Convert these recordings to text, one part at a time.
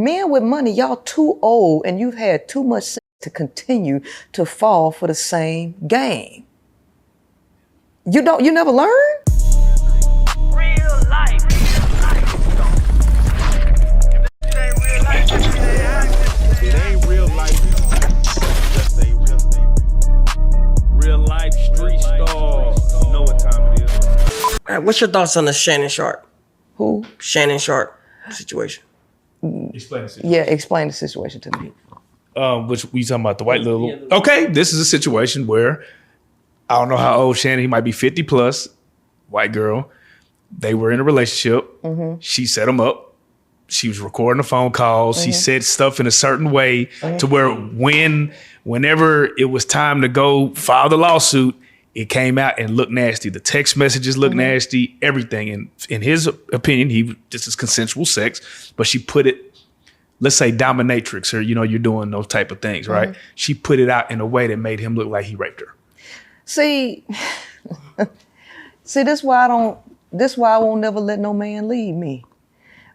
Men with money, y'all too old and you've had too much sex to continue to fall for the same game. You never learn? Real life. It ain't real life. Just ain't real life. Street Starz. You know what time it is. All right, what's your thoughts on the Shannon Sharpe? Who? Shannon Sharpe situation. Explain the situation. Yeah, explain the situation to me. Which we talking about the white little. Okay, this is a situation where I don't know how old Shannon. He might be 50 plus. White girl. They were in a relationship. Mm-hmm. She set him up. She was recording the phone calls. Mm-hmm. She said stuff in a certain way to where whenever it was time to go file the lawsuit, it came out and looked nasty. The text messages looked nasty, everything. And in his opinion, this is consensual sex, but she put it, let's say dominatrix, or you're doing those type of things, right? She put it out in a way that made him look like he raped her. See, this why I won't never let no man leave me.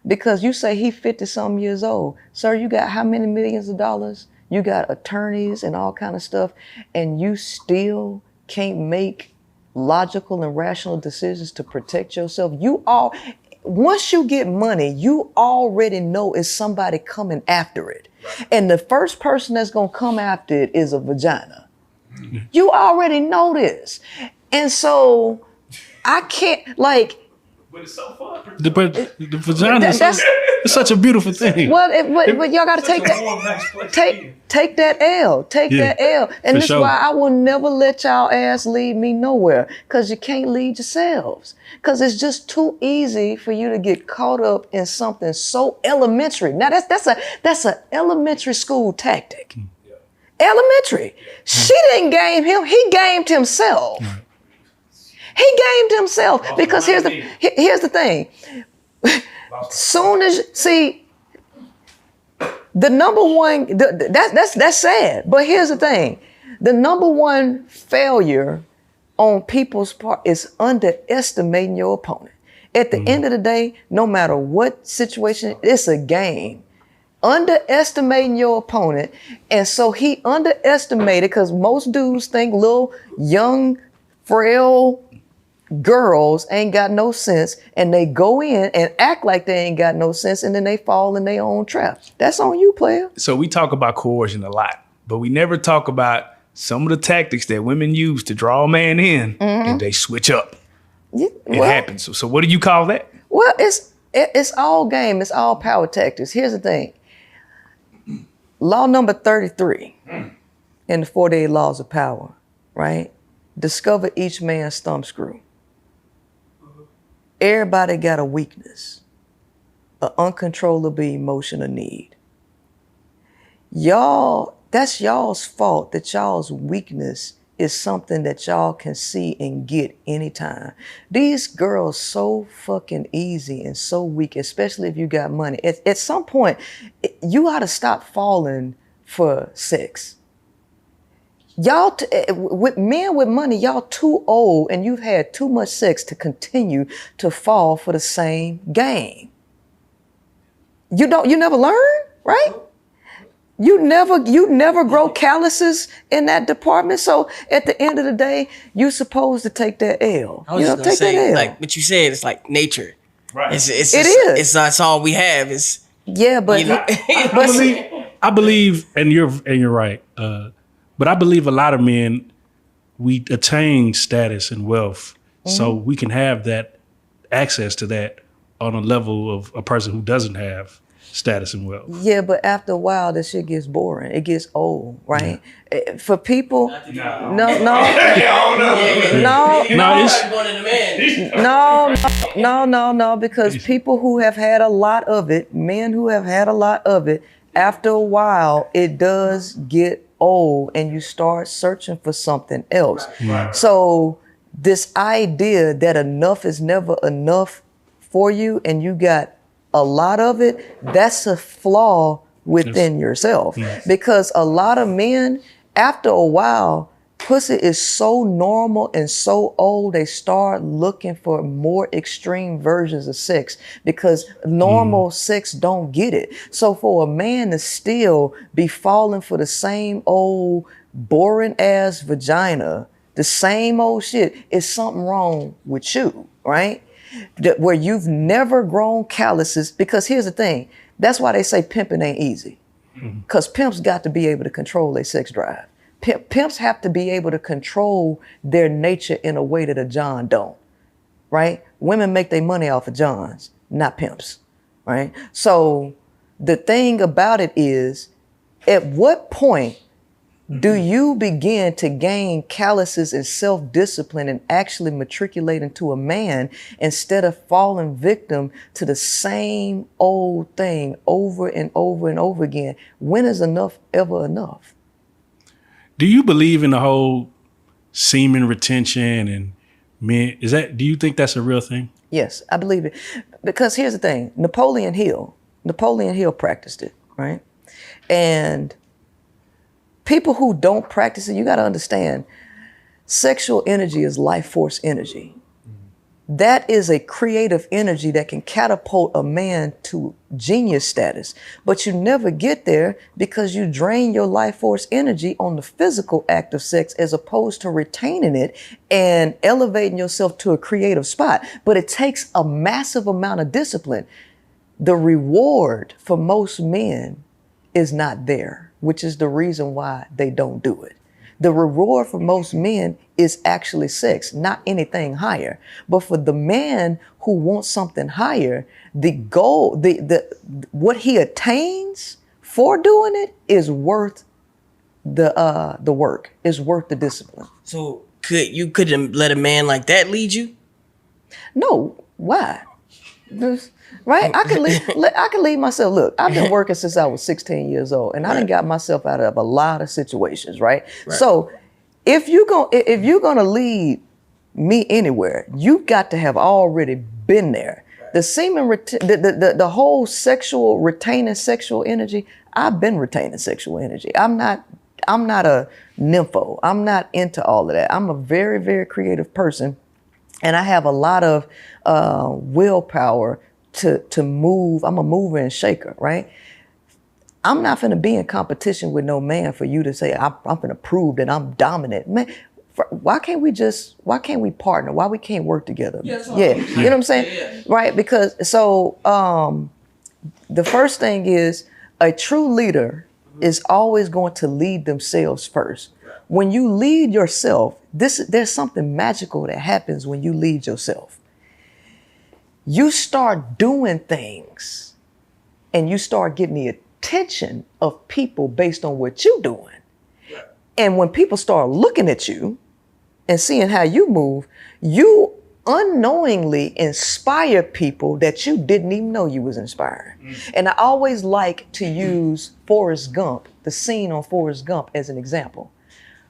Because you say he 50-something years old. Sir, you got how many millions of dollars? You got attorneys and all kind of stuff, and you still can't make logical and rational decisions to protect yourself. Once you get money, you already know it's somebody coming after it. Right. And the first person that's gonna come after it is a vagina. Mm-hmm. You already know this. And so I can't But it's so fun. But the vagina is such a beautiful thing. Well, but y'all got to take that L. Take that L. And this is why I will never let y'all ass lead me nowhere, because you can't lead yourselves. Because it's just too easy for you to get caught up in something so elementary. Now that's an elementary school tactic. Yeah. Elementary. She didn't game him. He gamed himself. Right. He gamed himself because here's the thing. Soon as the number one, that's sad. But here's the thing: the number one failure on people's part is underestimating your opponent. At the end of the day, no matter what situation, it's a game. Underestimating your opponent, and so he underestimated, because most dudes think little young, frail girls ain't got no sense, and they go in and act like they ain't got no sense, and then they fall in their own traps. That's on you, player. So we talk about coercion a lot, but we never talk about some of the tactics that women use to draw a man in, and they switch up. It happens. So what do you call that? Well, it's all game. It's all power tactics. Here's the thing. Law number 33 in the 48 laws of power, right? Discover each man's thumbscrew. Everybody got a weakness, an uncontrollable emotion or need. That's y'all's fault that y'all's weakness is something that y'all can see and get anytime. These girls so fucking easy and so weak, especially if you got money. At some point, you ought to stop falling for sex. Y'all, with men with money, y'all too old and you've had too much sex to continue to fall for the same game. You never learn, right? You never grow calluses in that department. So at the end of the day, you're supposed to take that L. I was just gonna say, like what you said, it's like nature. Right. It's all we have. But I believe, and you're right. But I believe a lot of men, we attain status and wealth, so we can have that access to that on a level of a person who doesn't have status and wealth. Yeah, but after a while, this shit gets boring. It gets old, right? Yeah. For people, no, because people who have had a lot of it, men who have had a lot of it, after a while, it does get old and you start searching for something else. Right. So this idea that enough is never enough for you and you got a lot of it, that's a flaw within yourself. Yes. Because a lot of men, after a while, pussy is so normal and so old, they start looking for more extreme versions of sex because normal sex don't get it. So for a man to still be falling for the same old boring ass vagina, the same old shit, is something wrong with you, right? Where you've never grown calluses, because here's the thing, that's why they say pimping ain't easy. Because pimps got to be able to control their sex drive. Pimps have to be able to control their nature in a way that a John don't, right? Women make their money off of Johns, not pimps, right? So the thing about it is, at what point do you begin to gain calluses and self-discipline and actually matriculate into a man instead of falling victim to the same old thing over and over and over again? When is enough ever enough? Do you believe in the whole semen retention and men? Do you think that's a real thing? Yes, I believe it. Because here's the thing, Napoleon Hill practiced it, right? And people who don't practice it, you got to understand, sexual energy is life force energy. That is a creative energy that can catapult a man to genius status. But you never get there because you drain your life force energy on the physical act of sex as opposed to retaining it and elevating yourself to a creative spot. But it takes a massive amount of discipline. The reward for most men is not there, which is the reason why they don't do it. The reward for most men is actually sex, not anything higher. But for the man who wants something higher, the goal, what he attains for doing it is worth the work, is worth the discipline. So couldn't let a man like that lead you? No, why? Right? I could lead myself. Look, I've been working since I was 16 years old, and I done got myself out of a lot of situations, right? So if you're gonna lead me anywhere, you've got to have already been there. The semen, the whole sexual, retaining sexual energy, I've been retaining sexual energy. I'm not a nympho. I'm not into all of that. I'm a very, very creative person, and I have a lot of willpower to move. I'm a mover and shaker, right? I'm not finna be in competition with no man for you to say, I'm finna prove that I'm dominant. Man, why can't we partner? Why we can't work together? You know what I'm saying? Yeah. Right, because so the first thing is, a true leader is always going to lead themselves first. When you lead yourself, there's something magical that happens when you lead yourself. You start doing things and you start getting the attention of people based on what you're doing. And when people start looking at you and seeing how you move, you unknowingly inspire people that you didn't even know you was inspiring. And I always like to use Forrest Gump, the scene on Forrest Gump, as an example.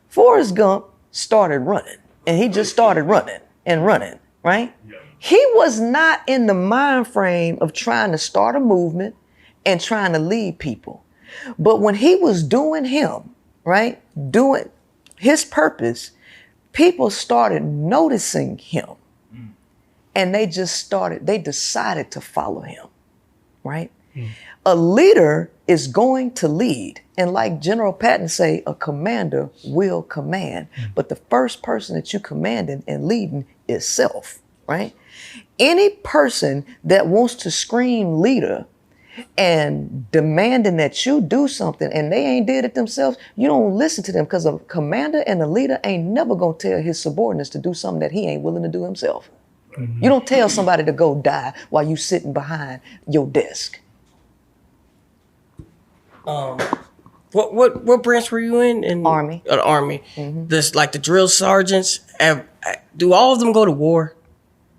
Forrest Gump started running, and he just started running and running, right? He was not in the mind frame of trying to start a movement and trying to lead people. But when he was doing him, right, doing his purpose, people started noticing him. And they decided to follow him, right? A leader is going to lead. And like General Patton say, a commander will command. But the first person that you commanding and leading is self, right? Any person that wants to scream leader and demanding that you do something and they ain't did it themselves, you don't listen to them, because a commander and a leader ain't never gonna tell his subordinates to do something that he ain't willing to do himself. You don't tell somebody to go die while you sitting behind your desk. What branch were you in? Army. The Army. This, like the drill sergeants, do all of them go to war?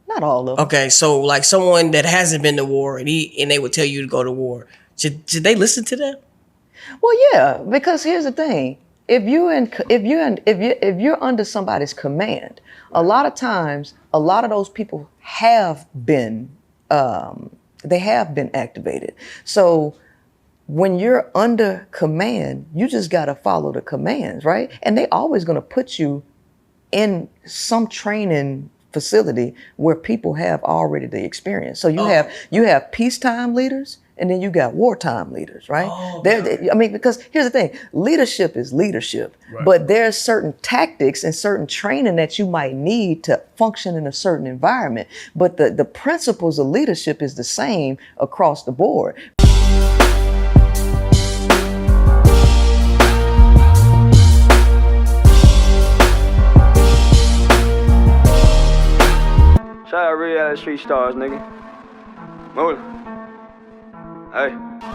Not all of them. Okay, so like someone that hasn't been to war and they would tell you to go to war, should they listen to them? Well, yeah, because here's the thing: if you're under somebody's command, a lot of times, a lot of those people have been activated. So when you're under command, you just got to follow the commands, right? And they always going to put you in some training facility where people have already the experience. So you have peacetime leaders, and then you got wartime leaders, right? I mean, because here's the thing, leadership is leadership, but there's certain tactics and certain training that you might need to function in a certain environment. But the principles of leadership is the same across the board. Shout out Reallyfe Street Starz, nigga. Move it. Hey.